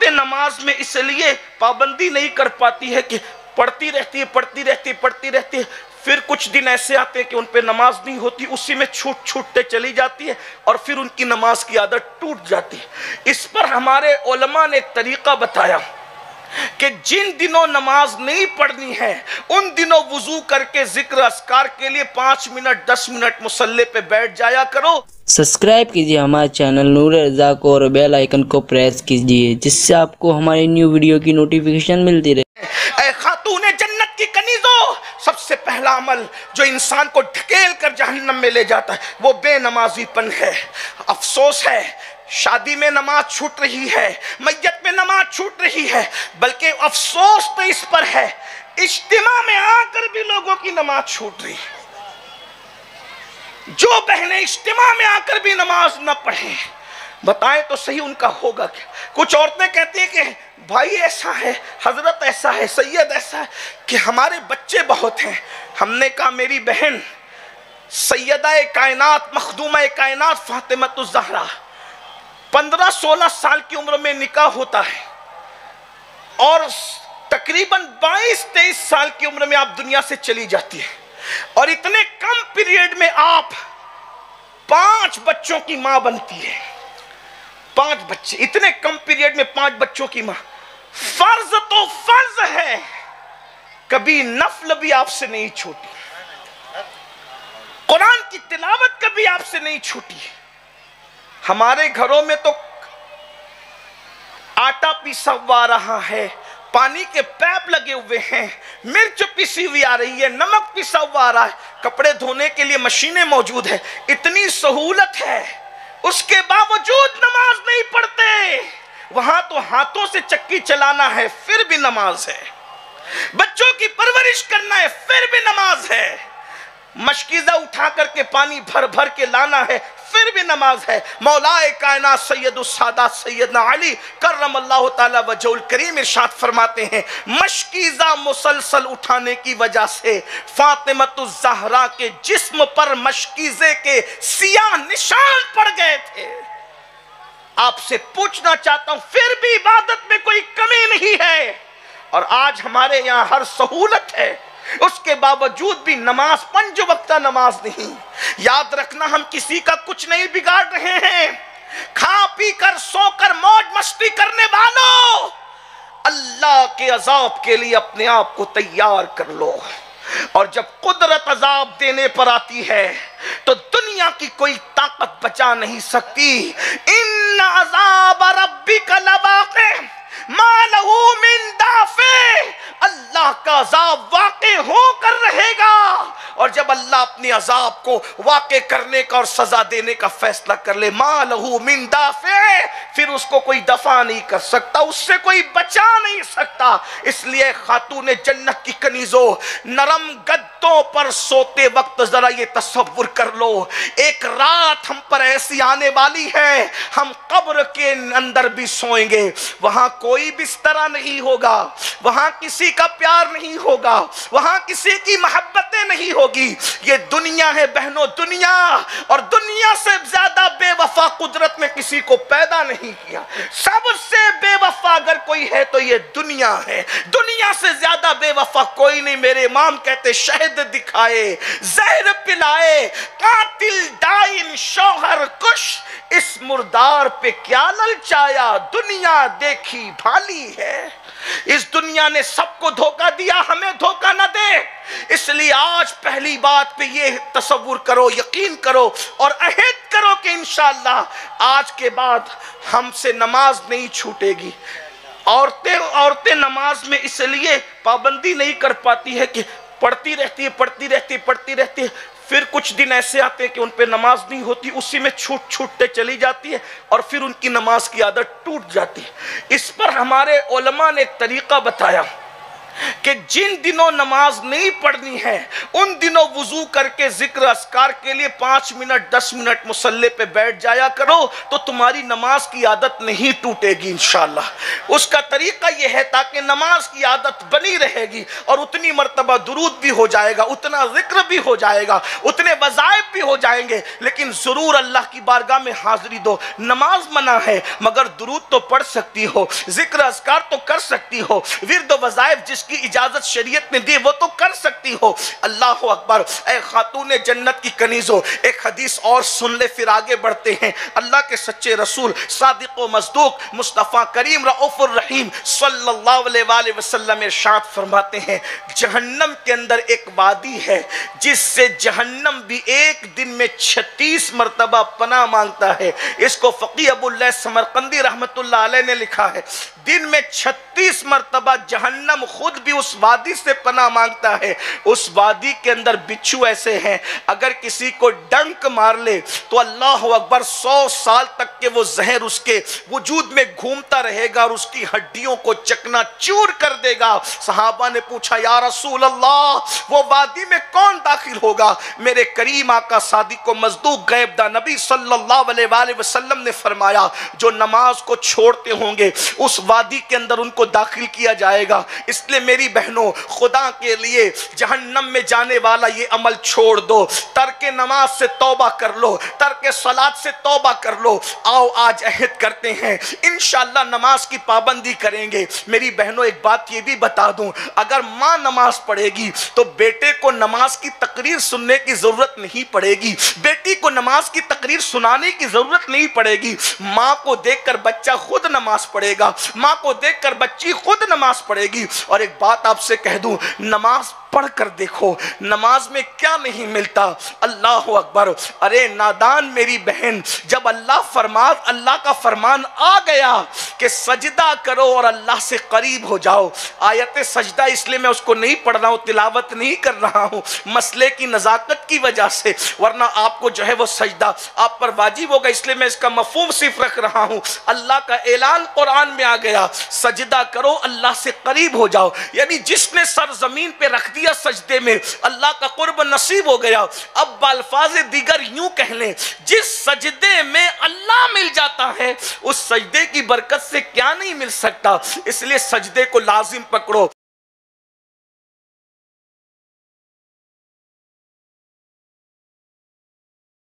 عورتیں نماز میں اس لیے پابندی نہیں کر پاتی ہے کہ پڑھتی رہتی ہے، پھر کچھ دن ایسے آتے ہیں کہ ان پہ نماز نہیں ہوتی، اسی میں چھوٹتے چلی جاتی ہے اور پھر ان کی نماز کی عادت ٹوٹ جاتی ہے۔ اس پر ہمارے علماء نے طریقہ بتایا کہ جن دنوں نماز نہیں پڑھنی ہے ان دنوں وضو کر کے ذکر اذکار کے لیے 5 منٹ 10 منٹ مصلی پہ بیٹھ جایا کرو۔ سبسکرائب کیجئے ہمارے چینل نور رضا کو اور بیل آئیکن کو پریس کیجئے جس سے آپ کو ہماری نیو ویڈیو کی نوٹیفیکیشن ملتی رہے۔ اے خاتون جنت کی کنیزوں، سب سے پہلا عمل جو انسان کو ڈھکیل کر جہنم میں لے جاتا ہے وہ بے نمازی پن ہے۔ افسوس ہے، شادی میں نماز چھوٹ رہی ہے، میت میں نماز چھوٹ رہی ہے، بلکہ افسوس تو اس پر ہے اجتماع میں آ کر بھی لوگوں کی نماز چھوٹ رہی ہے۔ جو بہنیں اجتماع میں آ کر بھی نماز نہ پڑھیں، بتائیں تو صحیح ان کا ہوگا کیا؟ کچھ عورتیں کہتی ہیں کہ بھائی ایسا ہے، حضرت ایسا ہے، سید ایسا ہے کہ ہمارے بچے بہت ہیں۔ ہم نے کہا میری بہن سیدہ کائنات مخدومہ کائنات فاطمہ الزہرا 15-16 سال کی عمر میں نکاح ہوتا ہے اور تقریباً 22-23 سال کی عمر میں آپ دنیا سے چلی جاتی ہے، اور اتنے کم پیریڈ میں آپ 5 بچوں کی ماں بنتی ہے۔ 5 بچے، اتنے کم پیریڈ میں 5 بچوں کی ماں۔ فرض تو فرض ہے، کبھی نفل بھی آپ سے نہیں چھوٹی، قرآن کی تلاوت کبھی آپ سے نہیں چھوٹی۔ ہمارے گھروں میں تو آٹا پیسا ہوا رہا ہے، پانی کے پیپ لگے ہوئے ہیں، مرچ پیسی ہوئی آ رہی ہے، نمک پیسا ہوا آ رہا ہے، کپڑے دھونے کے لیے مشینیں موجود ہیں، اتنی سہولت ہے، اس کے باوجود نماز نہیں پڑھتے۔ وہاں تو ہاتھوں سے چکی چلانا ہے پھر بھی نماز ہے، بچوں کی پرورش کرنا ہے پھر بھی نماز ہے، مشکیزہ اٹھا کر کے پانی بھر بھر کے لانا ہے پھر بھی نماز ہے۔ مولا کائنات سید السادات سیدنا علی کرم اللہ تعالی وجہ الکریم ارشاد فرماتے ہیں مشکیزہ مسلسل اٹھانے کی وجہ سے فاطمہ الزہرا کے جسم پر مشکیزے کے سیاہ نشان پڑ گئے تھے۔ آپ سے پوچھنا چاہتا ہوں پھر بھی عبادت میں کوئی کمی نہیں ہے، اور آج ہمارے یہاں ہر سہولت ہے، اس کے باوجود بھی نماز 5 وقتہ نماز نہیں۔ یاد رکھنا ہم کسی کا کچھ نہیں بگاڑ رہے ہیں، کھا پی کر سو کر موج مستی کرنے والوں، اللہ کے عذاب کے لیے اپنے آپ کو تیار کر لو، اور جب قدرت عذاب دینے پر آتی ہے تو دنیا کی کوئی طاقت بچا نہیں سکتی۔ ان عذاب ربک لواقع ما لہ من دافع، اللہ کا عذاب واقع ہو کر رہے گا، اور جب اللہ اپنے عذاب کو واقع کرنے کا اور سزا دینے کا فیصلہ کر لے ما لہ من دافع، پھر اس کو کوئی دفع نہیں کر سکتا، اس سے کوئی بچا نہیں سکتا۔ اس لیے خاتون جنت کی کنیزوں، نرم گدوں پر سوتے وقت ذرا یہ تصور کر لو، ایک رات ہم پر ایسی آنے والی ہے ہم قبر کے اندر بھی سوئیں گے، وہاں کوئی بسترا نہیں ہوگا، وہاں کسی کا پیار نہیں ہوگا، وہاں کسی کی محبتیں نہیں ہوگی۔ یہ دنیا ہے بہنوں، دنیا، اور دنیا سے زیادہ بے وفا قدرت نے کسی کو پیدا نہیں کیا۔ سب سے بے وفا اگر کوئی ہے تو یہ دنیا ہے، دنیا سے زیادہ بے وفا کوئی نہیں۔ میرے امام کہتے شہد دکھائے، زہر پلائے، قاتل ڈائن شوہر کش، اس مردار پہ کیا للچایا، دنیا دیکھی بھالی ہے۔ اس دنیا نے سب کو دھوکہ دیا، ہمیں دھوکہ نہ دے۔ اس لیے آج پہلی بات پہ یہ تصور کرو، یقین کرو اور عہد کرو کہ انشاءاللہ آج کے بعد ہم سے نماز نہیں چھوٹے گی۔ عورتیں نماز میں اس لیے پابندی نہیں کر پاتی ہے کہ پڑھتی رہتی ہے، پھر کچھ دن ایسے آتے ہیں کہ ان پہ نماز نہیں ہوتی، اسی میں چھوٹتے چلی جاتی ہے اور پھر ان کی نماز کی عادت ٹوٹ جاتی ہے۔ اس پر ہمارے علماء نے ایک طریقہ بتایا کہ جن دنوں نماز نہیں پڑھنی ہے ان دنوں وضو کر کے ذکر اذکار کے لیے 5 منٹ 10 منٹ مصلی پہ بیٹھ جایا کرو تو تمہاری نماز کی عادت نہیں ٹوٹے گی انشاءاللہ۔ اس کا طریقہ یہ ہے تاکہ نماز کی عادت بنی رہے گی اور اتنی مرتبہ درود بھی ہو جائے گا، اتنا ذکر بھی ہو جائے گا، اتنے وظائف بھی ہو جائیں گے، لیکن ضرور اللہ کی بارگاہ میں حاضری دو۔ نماز منع ہے مگر درود تو پڑھ سکتی ہو، ذکر اذکار تو کر سکتی ہو، ورد و وظائف جس کی اجازت شریعت نے دی وہ تو کر سکتی ہو۔ اللہ اکبر، اے خاتون جنت کی کنیزوں، ایک حدیث اور سن لے پھر آگے بڑھتے ہیں۔ اللہ کے سچے رسول صادق و مصدوق مصطفیٰ کریم رؤوف الرحیم صلی اللہ علیہ وآلہ وسلم ارشاد فرماتے ہیں، جہنم کے اندر ایک وادی ہے جس سے جہنم بھی ایک دن میں 36 مرتبہ پناہ مانگتا ہے۔ اس کو فقی ابو اللہ سمرقندی رحمت اللہ علیہ نے لکھا ہے، دن میں 36 مرتبہ جہنم خود بھی اس وادی سے پناہ مانگتا ہے۔ اس وادی کے اندر بچھو ایسے ہیں اگر کسی کو ڈنک مار لے تو اللہ اکبر 100 سال تک کے وہ زہر اس کے وجود میں گھومتا رہے گا اور اس کی ہڈیوں کو چکنا چور کر دے گا۔ صحابہ نے پوچھا یا رسول اللہ وہ وادی میں کون داخل ہوگا؟ میرے کریم آقا صادق و مصدوق غیب دا نبی صلی اللہ علیہ وآلہ وسلم نے فرمایا جو نماز کو چھوڑتے ہوں گے اس وادی کے اندر ان کو داخل کیا جائے گا۔ اس لیے میری بہنوں خدا کے لیے جہنم میں جانے والا یہ عمل چھوڑ دو، ترک نماز سے توبہ کر لو، ترک صلاۃ سے توبہ کر لو۔ آؤ آج عہد کرتے ہیں انشاءاللہ نماز کی پابندی کریں گے۔ میری بہنوں ایک بات یہ بھی بتا دوں، اگر ماں نماز پڑھے گی تو بیٹے کو نماز کی تقریر سننے کی ضرورت نہیں پڑے گی، بیٹی کو نماز کی تقریر سنانے کی ضرورت نہیں پڑے گی۔ ماں کو دیکھ کر بچہ خود نماز پڑھے گا، ماں کو دیکھ کر بچی خود نماز پڑھے گی۔ اور ایک بات آپ سے کہہ دوں، نماز پڑھ کر دیکھو نماز میں کیا نہیں ملتا۔ اللہ اکبر، ارے نادان میری بہن، جب اللہ کا فرمان آ گیا کہ سجدہ کرو اور اللہ سے قریب ہو جاؤ، آیت سجدہ اس لیے میں اس کو نہیں پڑھ رہا ہوں، تلاوت نہیں کر رہا ہوں مسئلے کی نزاکت کی وجہ سے، ورنہ آپ کو جو ہے وہ سجدہ آپ پر واجب ہوگا، اس لیے میں اس کا مفہوم صرف رکھ رہا ہوں۔ اللہ کا اعلان قرآن میں آ گیا، سجدہ کرو اللہ سے قریب ہو جاؤ، یعنی جس نے سر زمین پہ رکھ دیا سجدے میں اللہ کا قرب نصیب ہو گیا۔ اب بالفاظ دیگر یوں کہہ لیں، جس سجدے میں اللہ مل جاتا ہے اس سجدے کی برکت سے کیا نہیں مل سکتا، اس لیے سجدے کو لازم پکڑو۔